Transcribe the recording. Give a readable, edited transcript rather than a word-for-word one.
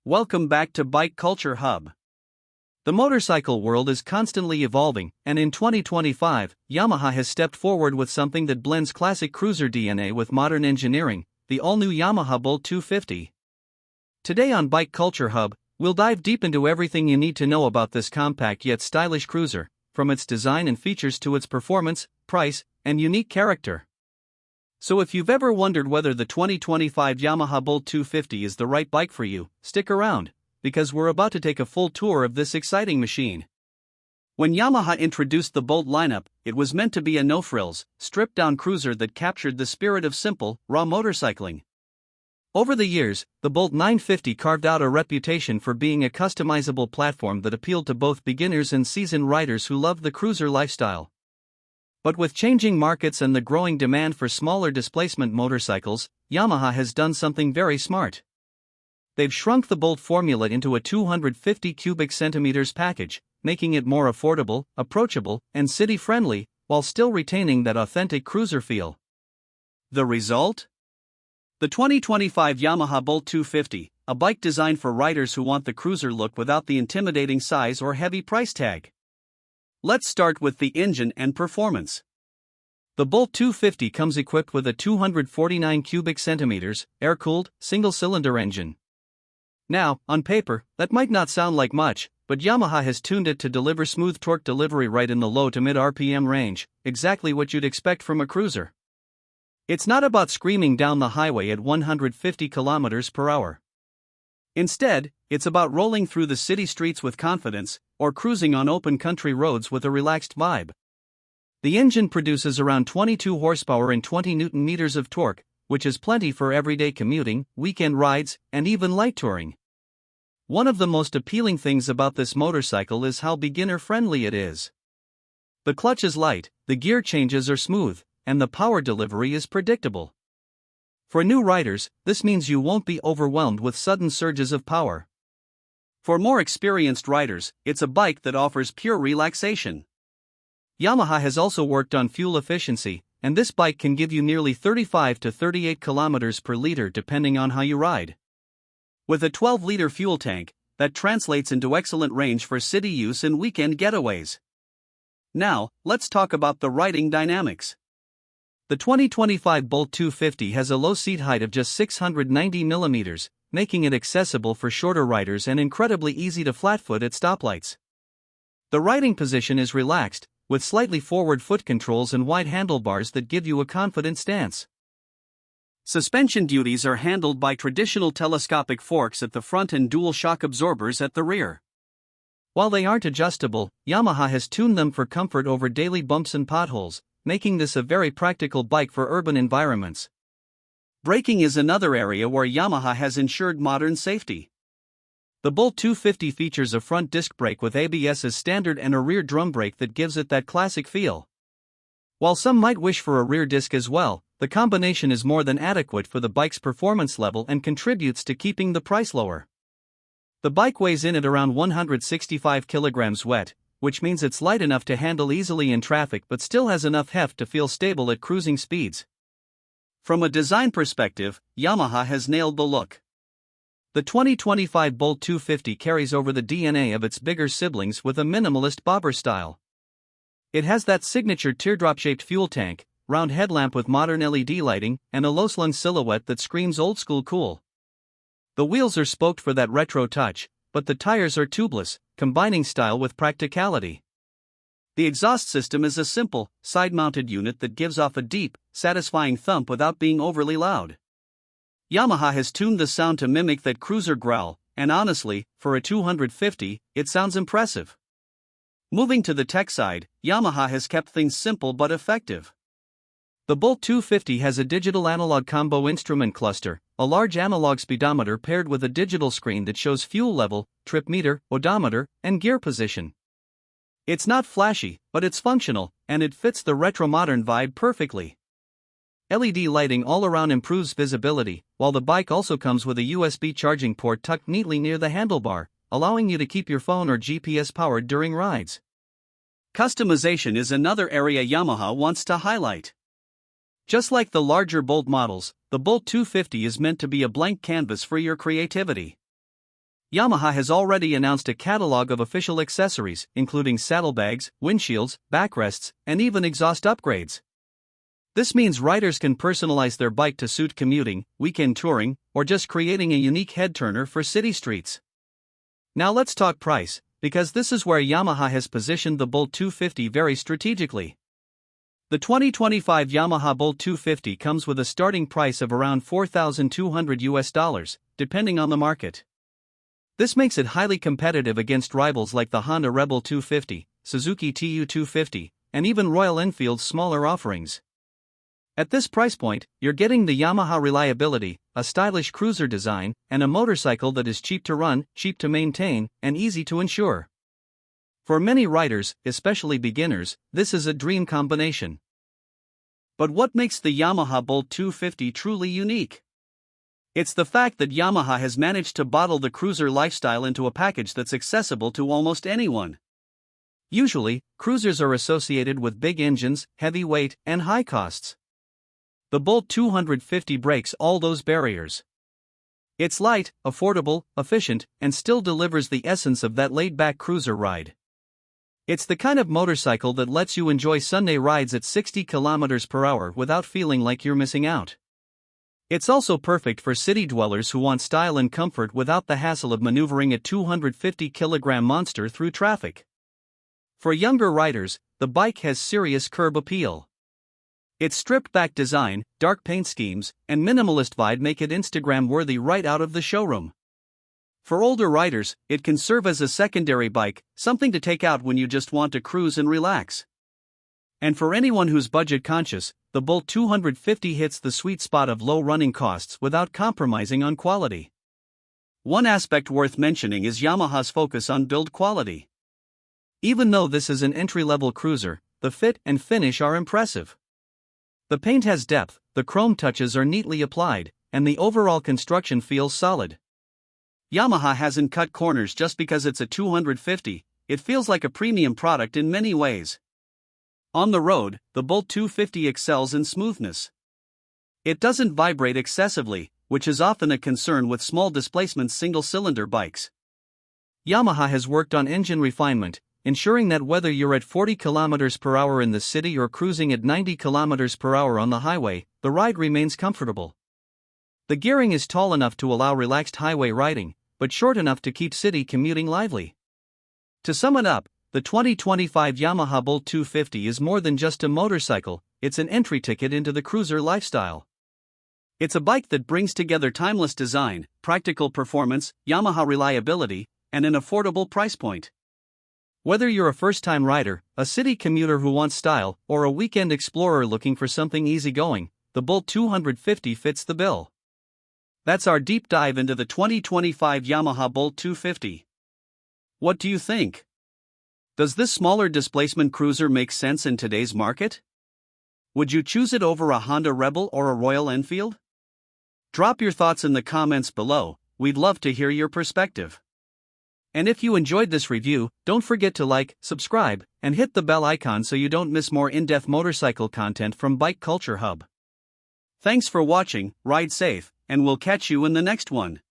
Welcome back to Bike Culture Hub. The motorcycle world is constantly evolving, and in 2025, Yamaha has stepped forward with something that blends classic cruiser DNA with modern engineering, the all-new Yamaha Bolt 250. Today on Bike Culture Hub, we'll dive deep into everything you need to know about this compact yet stylish cruiser, from its design and features to its performance, price, and unique character. So if you've ever wondered whether the 2025 Yamaha Bolt 250 is the right bike for you, stick around, because we're about to take a full tour of this exciting machine. When Yamaha introduced the Bolt lineup, it was meant to be a no-frills, stripped-down cruiser that captured the spirit of simple, raw motorcycling. Over the years, the Bolt 950 carved out a reputation for being a customizable platform that appealed to both beginners and seasoned riders who loved the cruiser lifestyle. But with changing markets and the growing demand for smaller displacement motorcycles, Yamaha has done something very smart. They've shrunk the Bolt formula into a 250 cubic centimeters package, making it more affordable, approachable, and city-friendly, while still retaining that authentic cruiser feel. The result? The 2025 Yamaha Bolt 250, a bike designed for riders who want the cruiser look without the intimidating size or heavy price tag. Let's start with the engine and performance. The Bolt 250 comes equipped with a 249 cubic centimeters, air-cooled, single-cylinder engine. Now, on paper, that might not sound like much, but Yamaha has tuned it to deliver smooth torque delivery right in the low to mid RPM range, exactly what you'd expect from a cruiser. It's not about screaming down the highway at 150 kilometers per hour. Instead, it's about rolling through the city streets with confidence, or cruising on open country roads with a relaxed vibe. The engine produces around 22 horsepower and 20 Newton meters of torque, which is plenty for everyday commuting, weekend rides, and even light touring. One of the most appealing things about this motorcycle is how beginner-friendly it is. The clutch is light, the gear changes are smooth, and the power delivery is predictable. For new riders, this means you won't be overwhelmed with sudden surges of power. For more experienced riders, it's a bike that offers pure relaxation. Yamaha has also worked on fuel efficiency, and this bike can give you nearly 35 to 38 kilometers per liter depending on how you ride. With a 12-liter fuel tank, that translates into excellent range for city use and weekend getaways. Now, let's talk about the riding dynamics. The 2025 Bolt 250 has a low seat height of just 690 mm, making it accessible for shorter riders and incredibly easy to flatfoot at stoplights. The riding position is relaxed, with slightly forward foot controls and wide handlebars that give you a confident stance. Suspension duties are handled by traditional telescopic forks at the front and dual shock absorbers at the rear. While they aren't adjustable, Yamaha has tuned them for comfort over daily bumps and potholes, making this a very practical bike for urban environments. Braking is another area where Yamaha has ensured modern safety. The Bolt 250 features a front disc brake with ABS as standard and a rear drum brake that gives it that classic feel. While some might wish for a rear disc as well, the combination is more than adequate for the bike's performance level and contributes to keeping the price lower. The bike weighs in at around 165 kilograms wet, which means it's light enough to handle easily in traffic but still has enough heft to feel stable at cruising speeds. From a design perspective, Yamaha has nailed the look. The 2025 Bolt 250 carries over the DNA of its bigger siblings with a minimalist bobber style. It has that signature teardrop-shaped fuel tank, round headlamp with modern LED lighting, and a low-slung silhouette that screams old-school cool. The wheels are spoked for that retro touch, but the tires are tubeless, combining style with practicality. The exhaust system is a simple, side-mounted unit that gives off a deep, satisfying thump without being overly loud. Yamaha has tuned the sound to mimic that cruiser growl, and honestly, for a 250, it sounds impressive. Moving to the tech side, Yamaha has kept things simple but effective. The Bolt 250 has a digital analog combo instrument cluster, a large analog speedometer paired with a digital screen that shows fuel level, trip meter, odometer, and gear position. It's not flashy, but it's functional, and it fits the retro-modern vibe perfectly. LED lighting all around improves visibility, while the bike also comes with a USB charging port tucked neatly near the handlebar, allowing you to keep your phone or GPS powered during rides. Customization is another area Yamaha wants to highlight. Just like the larger Bolt models, the Bolt 250 is meant to be a blank canvas for your creativity. Yamaha has already announced a catalog of official accessories, including saddlebags, windshields, backrests, and even exhaust upgrades. This means riders can personalize their bike to suit commuting, weekend touring, or just creating a unique head turner for city streets. Now let's talk price, because this is where Yamaha has positioned the Bolt 250 very strategically. The 2025 Yamaha Bolt 250 comes with a starting price of around $4,200, depending on the market. This makes it highly competitive against rivals like the Honda Rebel 250, Suzuki TU 250, and even Royal Enfield's smaller offerings. At this price point, you're getting the Yamaha reliability, a stylish cruiser design, and a motorcycle that is cheap to run, cheap to maintain, and easy to insure. For many riders, especially beginners, this is a dream combination. But what makes the Yamaha Bolt 250 truly unique? It's the fact that Yamaha has managed to bottle the cruiser lifestyle into a package that's accessible to almost anyone. Usually, cruisers are associated with big engines, heavy weight, and high costs. The Bolt 250 breaks all those barriers. It's light, affordable, efficient, and still delivers the essence of that laid-back cruiser ride. It's the kind of motorcycle that lets you enjoy Sunday rides at 60 km/h without feeling like you're missing out. It's also perfect for city dwellers who want style and comfort without the hassle of maneuvering a 250-kilogram monster through traffic. For younger riders, the bike has serious curb appeal. Its stripped-back design, dark paint schemes, and minimalist vibe make it Instagram-worthy right out of the showroom. For older riders, it can serve as a secondary bike, something to take out when you just want to cruise and relax. And for anyone who's budget-conscious, the Bolt 250 hits the sweet spot of low running costs without compromising on quality. One aspect worth mentioning is Yamaha's focus on build quality. Even though this is an entry-level cruiser, the fit and finish are impressive. The paint has depth, the chrome touches are neatly applied, and the overall construction feels solid. Yamaha hasn't cut corners just because it's a 250, it feels like a premium product in many ways. On the road, the Bolt 250 excels in smoothness. It doesn't vibrate excessively, which is often a concern with small displacement single-cylinder bikes. Yamaha has worked on engine refinement, ensuring that whether you're at 40 km/h in the city or cruising at 90 km/h on the highway, the ride remains comfortable. The gearing is tall enough to allow relaxed highway riding, but short enough to keep city commuting lively. To sum it up, the 2025 Yamaha Bolt 250 is more than just a motorcycle, it's an entry ticket into the cruiser lifestyle. It's a bike that brings together timeless design, practical performance, Yamaha reliability, and an affordable price point. Whether you're a first-time rider, a city commuter who wants style, or a weekend explorer looking for something easygoing, the Bolt 250 fits the bill. That's our deep dive into the 2025 Yamaha Bolt 250. What do you think? Does this smaller displacement cruiser make sense in today's market? Would you choose it over a Honda Rebel or a Royal Enfield? Drop your thoughts in the comments below, we'd love to hear your perspective. And if you enjoyed this review, don't forget to like, subscribe, and hit the bell icon so you don't miss more in-depth motorcycle content from Bike Culture Hub. Thanks for watching, ride safe, and we'll catch you in the next one.